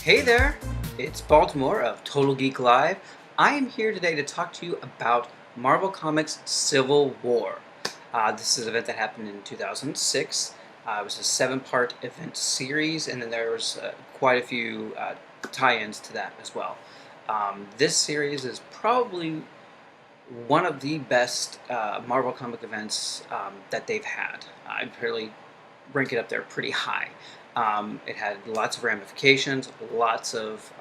Hey there, it's Baltimore of Total Geek Live. I am here today to talk to you about Marvel Comics Civil War. This is an event that happened in 2006. It was a 7-part event series, and then there was quite a few tie-ins to that as well. This series is probably one of the best Marvel comic events that they've had. I'd really rank it up there pretty high. It had lots of ramifications, lots of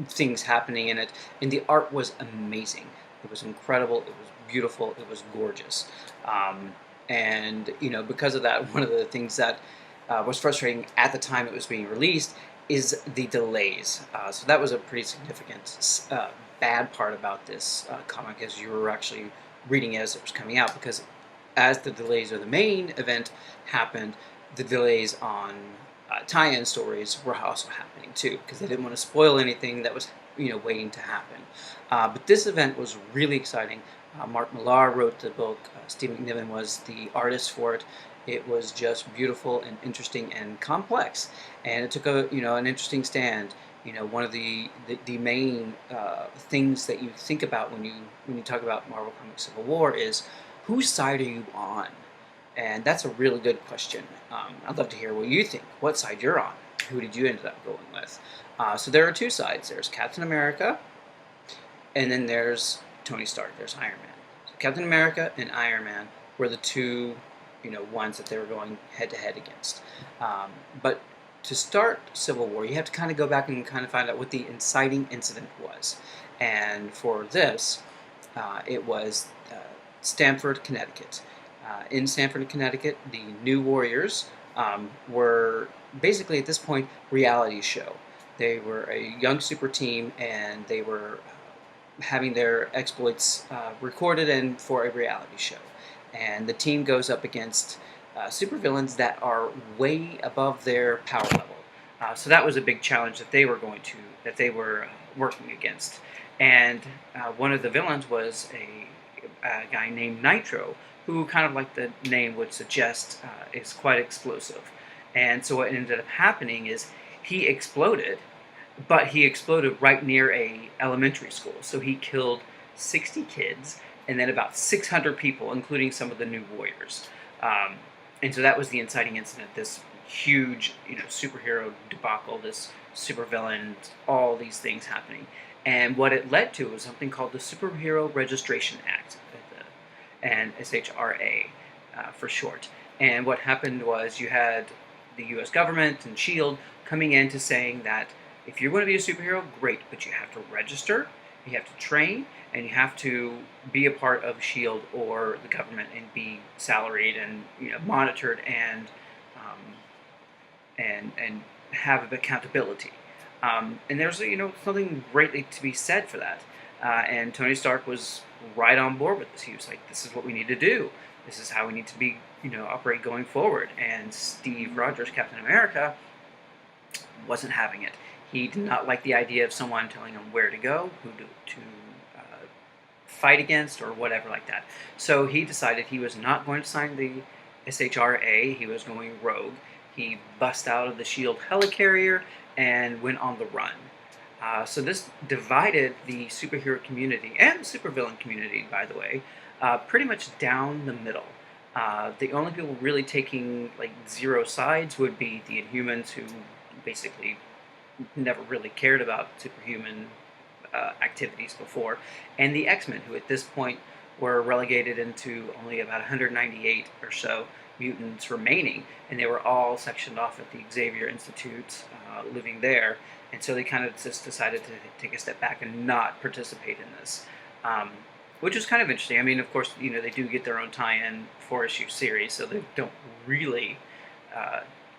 things happening in it, and the art was amazing. It was incredible. It was beautiful. It was gorgeous. And because of that, one of the things that was frustrating at the time it was being released is the delays. So that was a pretty significant bad part about this comic, as you were actually reading it as it was coming out, because as the delays of the main event happened, the delays on tie-in stories were also happening too, because they didn't want to spoil anything that was waiting to happen. But this event was really exciting. Mark Millar wrote the book. Steve McNiven was the artist for it. It was just beautiful and interesting and complex, and it took an interesting stand. One of the main things that you think about when you talk about Marvel Comics Civil War is, whose side are you on? And that's a really good question. I'd love to hear what you think, what side you're on. Who did you end up going with? So there are two sides. There's Captain America, and then there's Tony Stark. There's Iron Man. So Captain America and Iron Man were the two, ones that they were going head-to-head against. But to start Civil War, you have to kind of go back and kind of find out what the inciting incident was. And for this, it was Stamford, Connecticut. In Stamford, Connecticut, the New Warriors were basically at this point reality show. They were a young super team, and they were having their exploits recorded and for a reality show. And the team goes up against supervillains that are way above their power level. So that was a big challenge that they were working against. And one of the villains was a guy named Nitro, who, kind of like the name would suggest, is quite explosive. And so what ended up happening is he exploded, but he exploded right near a elementary school. So he killed 60 kids and then about 600 people, including some of the New Warriors. And so that was the inciting incident, this huge superhero debacle, this supervillain, all these things happening. And what it led to was something called the Superhero Registration Act, and SHRA for short. And what happened was you had the U.S. government and S.H.I.E.L.D. coming in to saying that if you're going to be a superhero, great, but you have to register, you have to train, and you have to be a part of S.H.I.E.L.D. or the government and be salaried and monitored and have accountability. And there's something greatly to be said for that. And Tony Stark was right on board with this. He was like, "This is what we need to do. This is how we need to be, operate going forward." And Steve Rogers, Captain America, wasn't having it. He did not like the idea of someone telling him where to go, who to fight against, or whatever like that. So he decided he was not going to sign the SHRA. He was going rogue. He bust out of the S.H.I.E.L.D. helicarrier and went on the run. So this divided the superhero community and the supervillain community, by the way, pretty much down the middle. The only people really taking zero sides would be the Inhumans, who basically never really cared about superhuman activities before, and the X-Men, who at this point were relegated into only about 198 or so mutants remaining, and they were all sectioned off at the Xavier Institute, living there. And so they kind of just decided to take a step back and not participate in this, which is kind of interesting. I mean, of course, they do get their own tie-in 4-issue series, so they don't really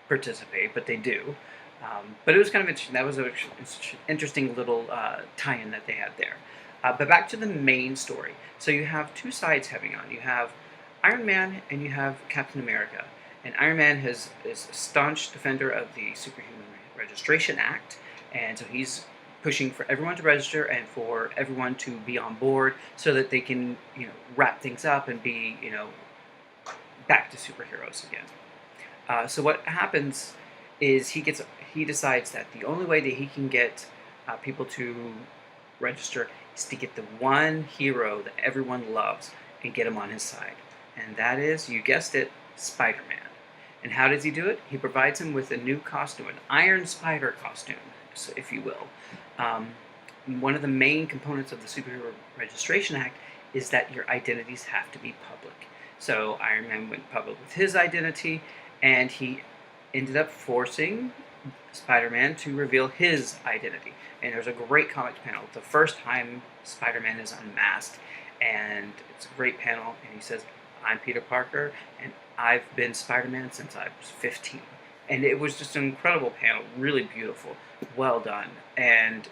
participate, but they do. But it was kind of interesting. That was an interesting little tie-in that they had there. But back to the main story. So you have two sides having on. You have Iron Man and you have Captain America. And Iron Man is a staunch defender of the Superhuman Registration Act. And so he's pushing for everyone to register and for everyone to be on board so that they can, wrap things up and be, back to superheroes again. So what happens is he decides that the only way that he can get people to register is to get the one hero that everyone loves and get him on his side. And that is, you guessed it, Spider-Man. And how does he do it? He provides him with a new costume, an Iron Spider costume, if you will. One of the main components of the Superhero Registration Act is that your identities have to be public. So Iron Man went public with his identity, and he ended up forcing Spider-Man to reveal his identity. And there's a great comics panel, the first time Spider-Man is unmasked, and it's a great panel, and he says, "I'm Peter Parker, and I've been Spider-Man since I was 15." And it was just an incredible panel, really beautiful, well done. And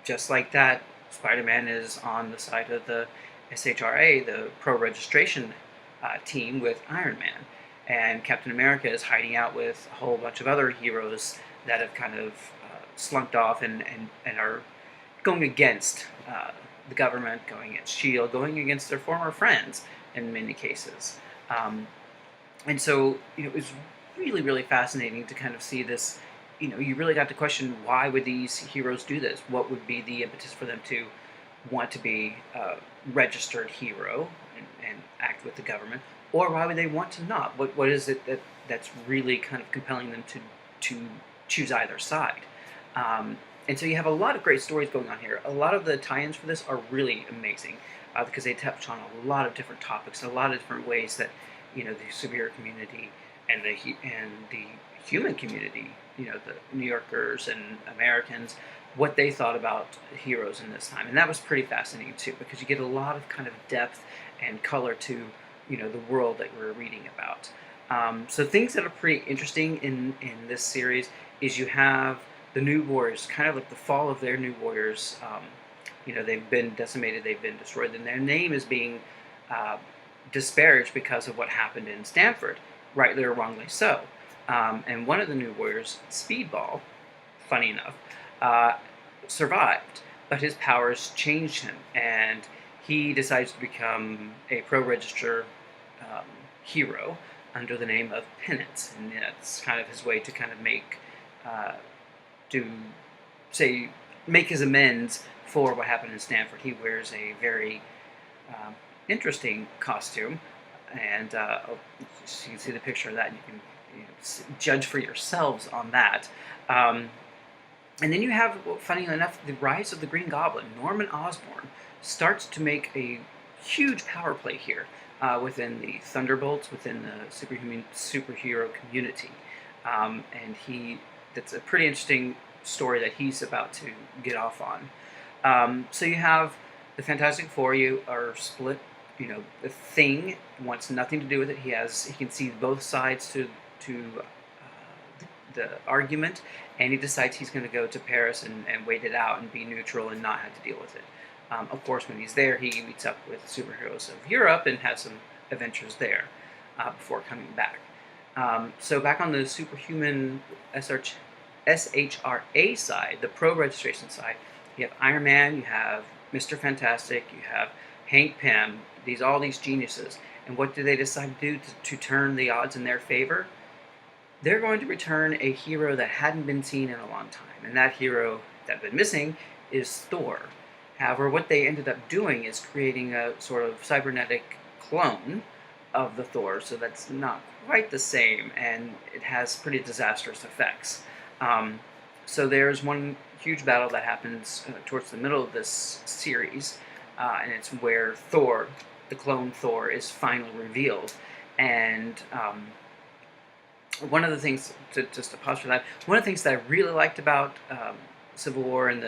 just like that, Spider-Man is on the side of the SHRA, the pro-registration team, with Iron Man. And Captain America is hiding out with a whole bunch of other heroes that have kind of slunked off and are going against the government, going against S.H.I.E.L.D., going against their former friends in many cases. And so, it was really, really fascinating to kind of see this. You really got to question, why would these heroes do this? What would be the impetus for them to want to be a registered hero and act with the government? Or why would they want to not? What is it that's really kind of compelling them to choose either side? And so you have a lot of great stories going on here. A lot of the tie-ins for this are really amazing because they touch on a lot of different topics, a lot of different ways that the superhero community and the human community, the New Yorkers and Americans, what they thought about heroes in this time. And that was pretty fascinating too, because you get a lot of kind of depth and color to the world that we're reading about. So things that are pretty interesting in this series is you have the New Warriors, kind of like the fall of their New Warriors. They've been decimated, they've been destroyed, and their name is being disparaged because of what happened in Stanford, rightly or wrongly so. And one of the New Warriors, Speedball, funny enough, survived, but his powers changed him, and he decides to become a pro-register hero under the name of Penance, and that's kind of his way to kind of make his amends for what happened in Stanford. He wears a very interesting costume, and you can see the picture of that, and you can judge for yourselves on that. And then you have, funny enough, the rise of the Green Goblin. Norman Osborn starts to make a huge power play here within the Thunderbolts, within the superhero community. And that's a pretty interesting story that he's about to get off on. So you have the Fantastic Four. You are split. The Thing wants nothing to do with it. He can see both sides to the argument, and he decides he's going to go to Paris and wait it out and be neutral and not have to deal with it. Of course, when he's there, he meets up with superheroes of Europe and has some adventures there before coming back. So back on the superhuman SHRA side, the pro-registration side, you have Iron Man, you have Mr. Fantastic, you have Hank Pym, all these geniuses. And what do they decide to do to turn the odds in their favor? They're going to return a hero that hadn't been seen in a long time. And that hero that had been missing is Thor. However, what they ended up doing is creating a sort of cybernetic clone of the Thor, so that's not quite the same, and it has pretty disastrous effects. So there's one huge battle that happens towards the middle of this series, and it's where Thor, the clone Thor, is finally revealed. And one of the things, just to pause for that, one of the things that I really liked about Civil War and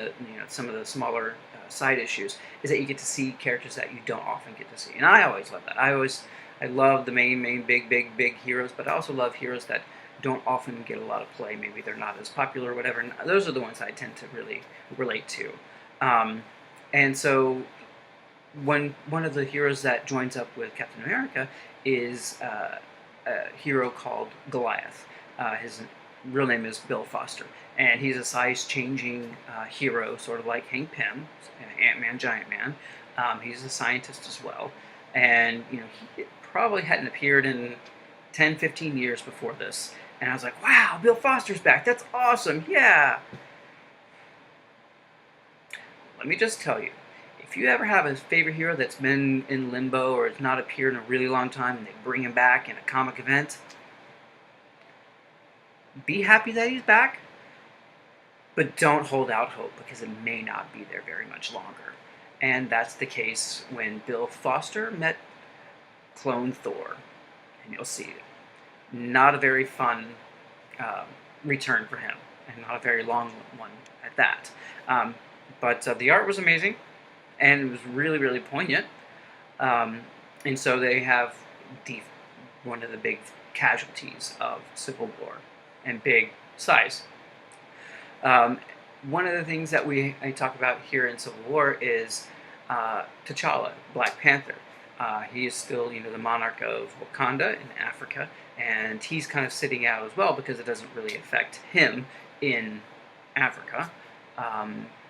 some of the smaller side issues is that you get to see characters that you don't often get to see, and I always love that. I love the main big heroes, but I also love heroes that don't often get a lot of play. Maybe they're not as popular or whatever, and those are the ones I tend to really relate to. And so one of the heroes that joins up with Captain America is a hero called Goliath. His real name is Bill Foster, and he's a size-changing hero, sort of like Hank Pym, Ant-Man, Giant Man. He's a scientist as well, and he probably hadn't appeared in 10, 15 years before this, And I was like, wow, Bill Foster's back. That's awesome. Yeah. Let me just tell you, if you ever have a favorite hero that's been in limbo or has not appeared in a really long time and they bring him back in a comic event, be happy that he's back, but don't hold out hope because it may not be there very much longer. And that's the case when Bill Foster met Clone Thor. And you'll see it. Not a very fun uh, return for him, and not a very long one at that. But the art was amazing, and it was really, really poignant. And so they have one of the big casualties of Civil War, and big size. One of the things that I talk about here in Civil War is T'Challa, Black Panther. He is still, the monarch of Wakanda in Africa, and he's kind of sitting out as well because it doesn't really affect him in Africa.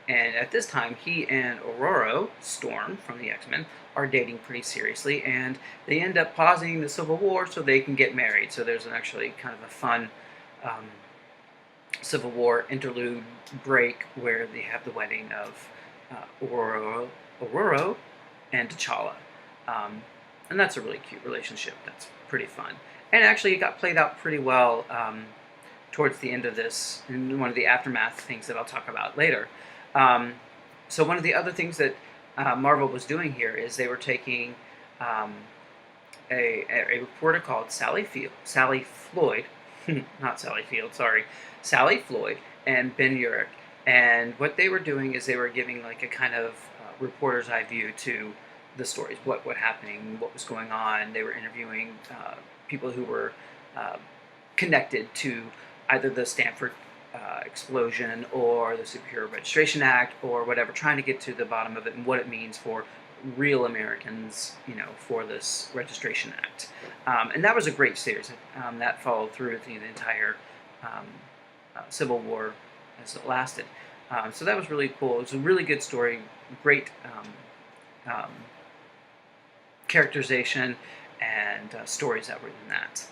And at this time, he and Aurora Storm from the X-Men are dating pretty seriously, and they end up pausing the Civil War so they can get married. So there's actually kind of a fun Civil War interlude break where they have the wedding of Aurora and T'Challa. And that's a really cute relationship. That's pretty fun. And actually, it got played out pretty well towards the end of this, in one of the aftermath things that I'll talk about later. So one of the other things that Marvel was doing here is they were taking a reporter called Sally Floyd, not Sally Field, sorry, Sally Floyd and Ben Urich. And what they were doing is they were giving like a kind of reporter's eye view to the stories, what happening, what was going on. They were interviewing people who were connected to either the Stanford explosion or the Superhero Registration Act or whatever, trying to get to the bottom of it and what it means for real Americans, for this Registration Act. And that was a great series. That followed through the entire Civil War as it lasted. So that was really cool. It was a really good story, great characterization and stories that were in that.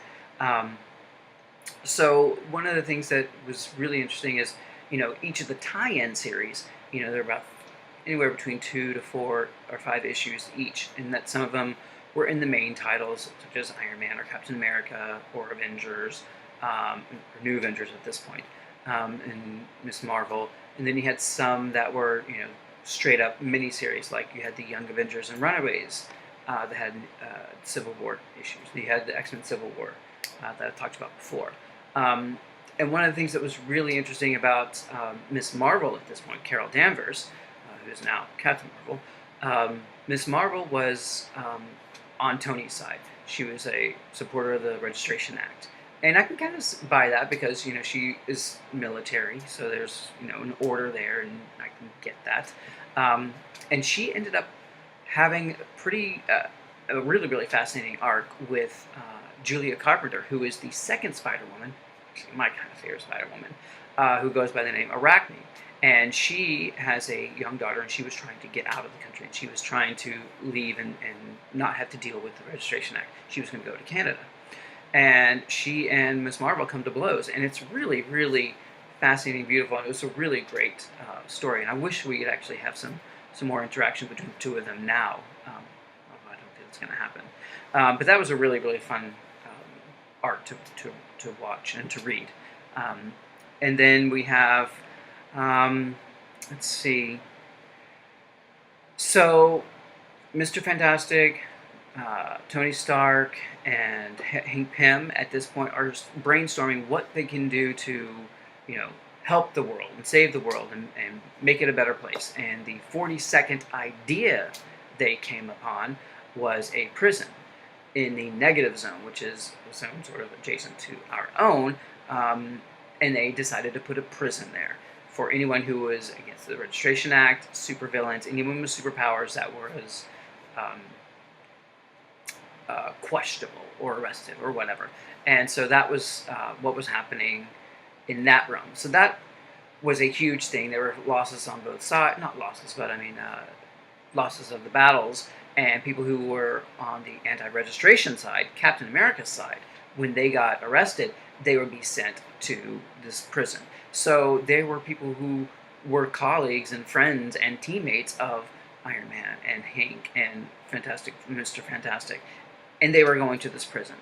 So one of the things that was really interesting is, each of the tie-in series, they're about anywhere between 2 to 4 or 5 issues each, and that some of them were in the main titles, such as Iron Man or Captain America or Avengers, or New Avengers at this point, and Miss Marvel. And then you had some that were, straight up miniseries, like you had the Young Avengers and Runaways that had Civil War issues. You had the X-Men Civil War that I talked about before. And one of the things that was really interesting about Miss Marvel at this point, Carol Danvers, who is now Captain Marvel, Miss Marvel was on Tony's side. She was a supporter of the Registration Act. And I can kind of buy that because, she is military, so there's, an order there, and I can get that. And she ended up having a really, really fascinating arc with Julia Carpenter, who is the second Spider-Woman, actually my kind of favorite Spider-Woman, who goes by the name Arachne. And she has a young daughter, and she was trying to get out of the country, and she was trying to leave and not have to deal with the Registration Act. She was going to go to Canada. And she and Miss Marvel come to blows, and it's really, really fascinating, beautiful, and it was a really great story. And I wish we could actually have some more interaction between the two of them now. Although I don't think it's going to happen. But that was a really, really fun art to watch and to read. And then we have, let's see. So, Mr. Fantastic, Tony Stark, and Hank Pym at this point are brainstorming what they can do to, help the world and save the world and make it a better place. And the 42nd idea they came upon was a prison in the negative zone, which is some sort of adjacent to our own. And they decided to put a prison there for anyone who was against the Registration Act, supervillains, anyone with superpowers that was questionable or arrested or whatever. And so that was what was happening in that realm. So that was a huge thing. There were losses on both sides, not losses, but losses of the battles, and people who were on the anti-registration side, Captain America's side, when they got arrested, they would be sent to this prison. So they were people who were colleagues and friends and teammates of Iron Man and Hank and Mr. Fantastic, and they were going to this prison.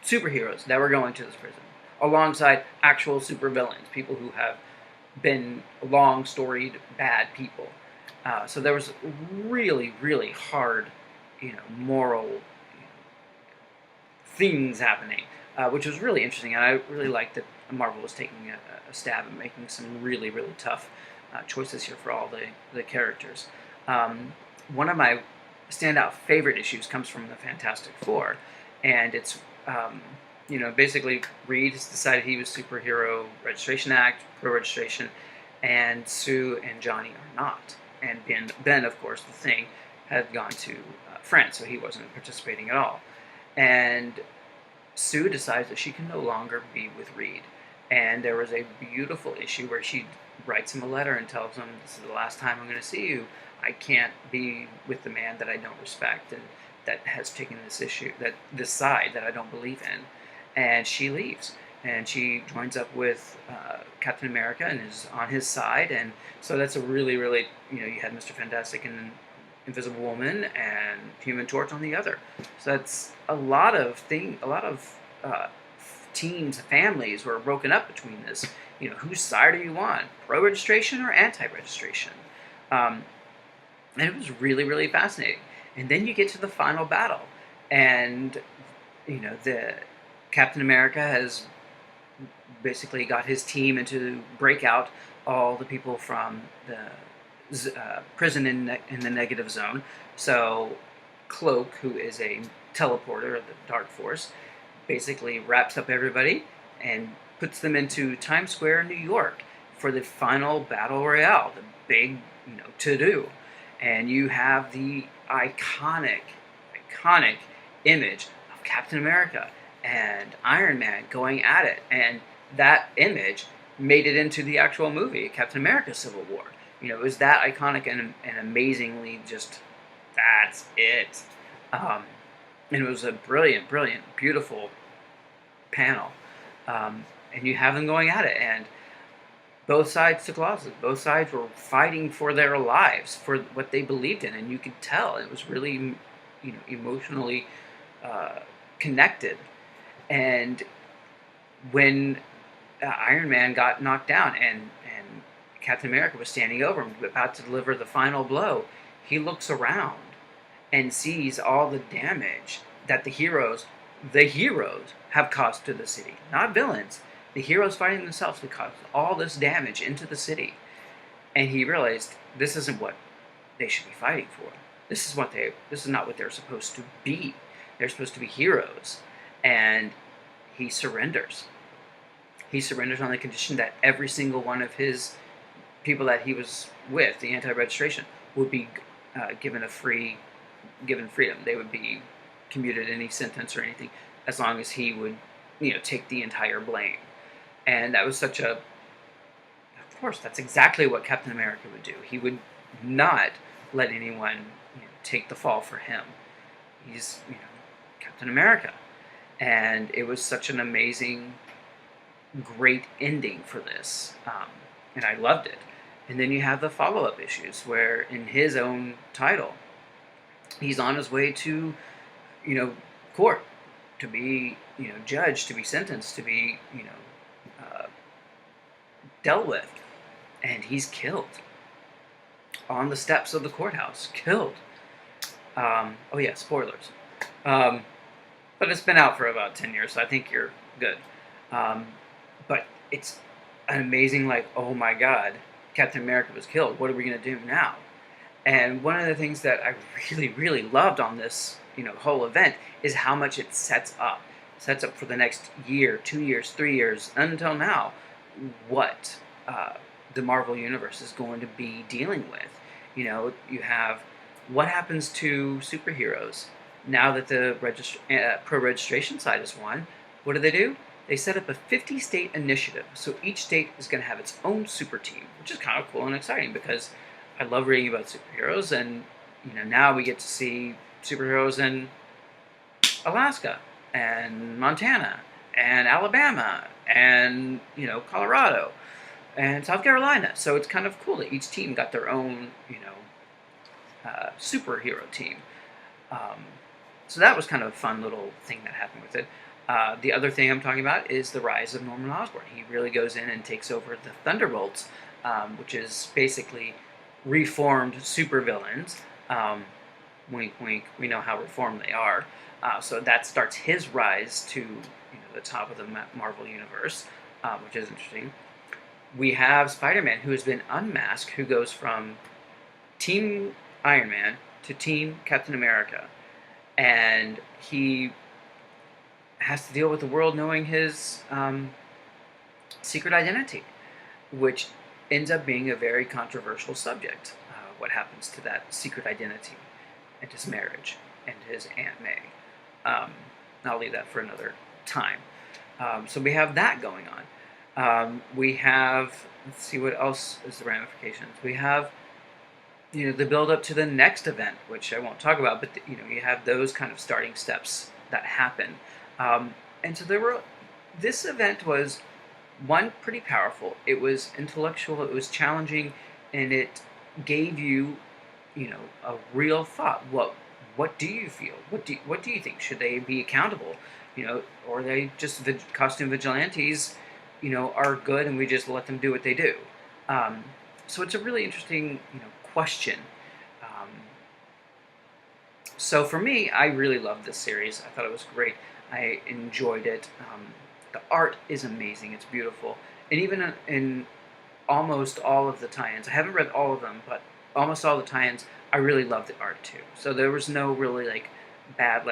Superheroes that were going to this prison, alongside actual supervillains, people who have been long storied bad people. So there was really, really hard, moral things happening, which was really interesting. And I really liked that Marvel was taking a stab at making some really, really tough choices here for all the characters. One of my standout favorite issues comes from the Fantastic Four, and it's basically Reed has decided he was Superhero Registration Act, pro registration, and Sue and Johnny are not. And Ben, of course, the Thing, had gone to France, so he wasn't participating at all. And Sue decides that she can no longer be with Reed. And there was a beautiful issue where she writes him a letter and tells him, "This is the last time I'm going to see you. I can't be with the man that I don't respect and that has taken this side that I don't believe in." And she leaves, and she joins up with Captain America and is on his side. And so that's a really, really, you had Mr. Fantastic and Invisible Woman and Human Torch on the other. So that's a lot of teams, families were broken up between this. Whose side are you on? Pro-registration or anti-registration? And it was really, really fascinating. And then you get to the final battle, and the Captain America has basically got his team to break out all the people from the prison in the negative zone. So Cloak, who is a teleporter of the Dark Force, basically wraps up everybody and puts them into Times Square, New York, for the final battle royale, the big, to-do. And you have the iconic image of Captain America and Iron Man going at it. And that image made it into the actual movie, Captain America Civil War. It was that iconic and amazingly just, that's it. And it was a brilliant, brilliant, beautiful panel. And you have them going at it, and both sides took losses. Both sides were fighting for their lives, for what they believed in, and you could tell it was really, emotionally connected. And when Iron Man got knocked down, and Captain America was standing over him, about to deliver the final blow, he looks around and sees all the damage that the heroes have caused to the city. Not villains. The heroes fighting themselves have caused all this damage into the city. And he realized this isn't what they should be fighting for. This is not what they're supposed to be. They're supposed to be heroes. And he surrenders. He surrenders on the condition that every single one of his people that he was with, the anti-registration, would be given freedom. They would be commuted any sentence or anything, as long as he would, take the entire blame. And that was of course, that's exactly what Captain America would do. He would not let anyone, take the fall for him. He's, Captain America. And it was such an amazing, great ending for this. And I loved it. And then you have the follow-up issues where, in his own title, he's on his way to, court to be, judged, to be sentenced, to be, dealt with. And he's killed on the steps of the courthouse. Killed. Oh yeah, spoilers. But it's been out for about 10 years, so I think you're good. But it's an amazing, oh my God, Captain America was killed. What are we going to do now? And one of the things that I really, really loved on this, whole event is how much it sets up. Sets up for the next year, 2 years, 3 years, until now, what the Marvel Universe is going to be dealing with. You have what happens to superheroes now that the pro-registration side has won. What do? They set up a 50-state initiative, so each state is going to have its own super team, which is kind of cool and exciting because I love reading about superheroes, and now we get to see superheroes in Alaska and Montana and Alabama and Colorado and South Carolina. So it's kind of cool that each team got their own superhero team. So that was kind of a fun little thing that happened with it. The other thing I'm talking about is the rise of Norman Osborn. He really goes in and takes over the Thunderbolts, which is basically reformed supervillains. Wink, wink. We know how reformed they are. So that starts his rise to the top of the Marvel universe, which is interesting. We have Spider-Man, who has been unmasked, who goes from Team Iron Man to Team Captain America, and he has to deal with the world knowing his secret identity, which ends up being a very controversial subject. What happens to that secret identity, and his marriage, and his Aunt May. I'll leave that for another time. So we have that going on. We have, let's see what else is the ramifications. We have the build up to the next event, which I won't talk about, but you have those kind of starting steps that happen. And so this event was, one, pretty powerful. It was intellectual, it was challenging, and it gave you, a real thought. What do you feel? What do you think? Should they be accountable? Or are they just costume vigilantes, are good and we just let them do what they do? So it's a really interesting, question. So for me, I really loved this series. I thought it was great. I enjoyed it. The art is amazing. It's beautiful. And even in almost all of the tie-ins, I haven't read all of them, but almost all the tie-ins, I really loved the art too. So there was no really bad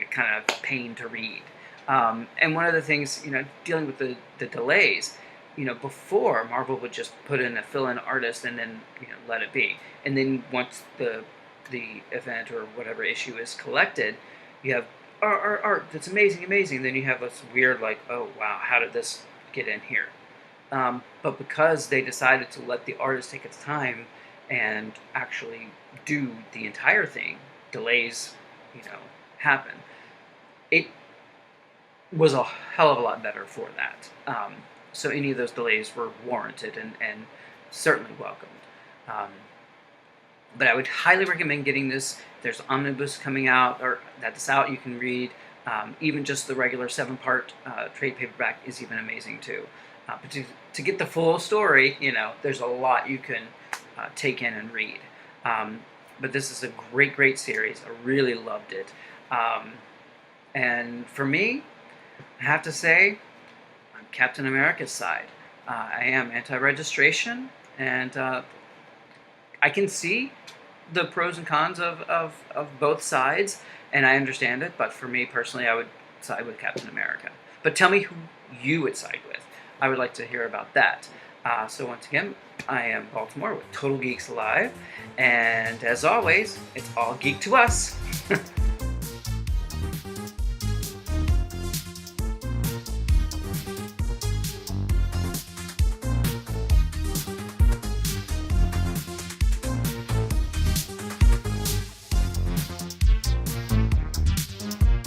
kind of pain to read. And one of the things, dealing with the delays, before Marvel would just put in a fill-in artist and then let it be. And then once the event or whatever issue is collected, you have art that's amazing. Then you have this weird oh wow, how did this get in here? But because they decided to let the artist take its time and actually do the entire thing, delays happen. It was a hell of a lot better for that. So any of those delays were warranted and certainly welcomed. But I would highly recommend getting this. There's Omnibus coming out, or that's out, you can read. Even just the regular 7-part trade paperback is even amazing too. But to get the full story, there's a lot you can take in and read. But this is a great series. I really loved it. And for me, I have to say, I'm Captain America's side. I am anti-registration, and I can see the pros and cons of both sides, and I understand it, but for me personally, I would side with Captain America. But tell me who you would side with. I would like to hear about that. So once again, I am Baltimore with Total Geeks Live, and as always, it's all geek to us.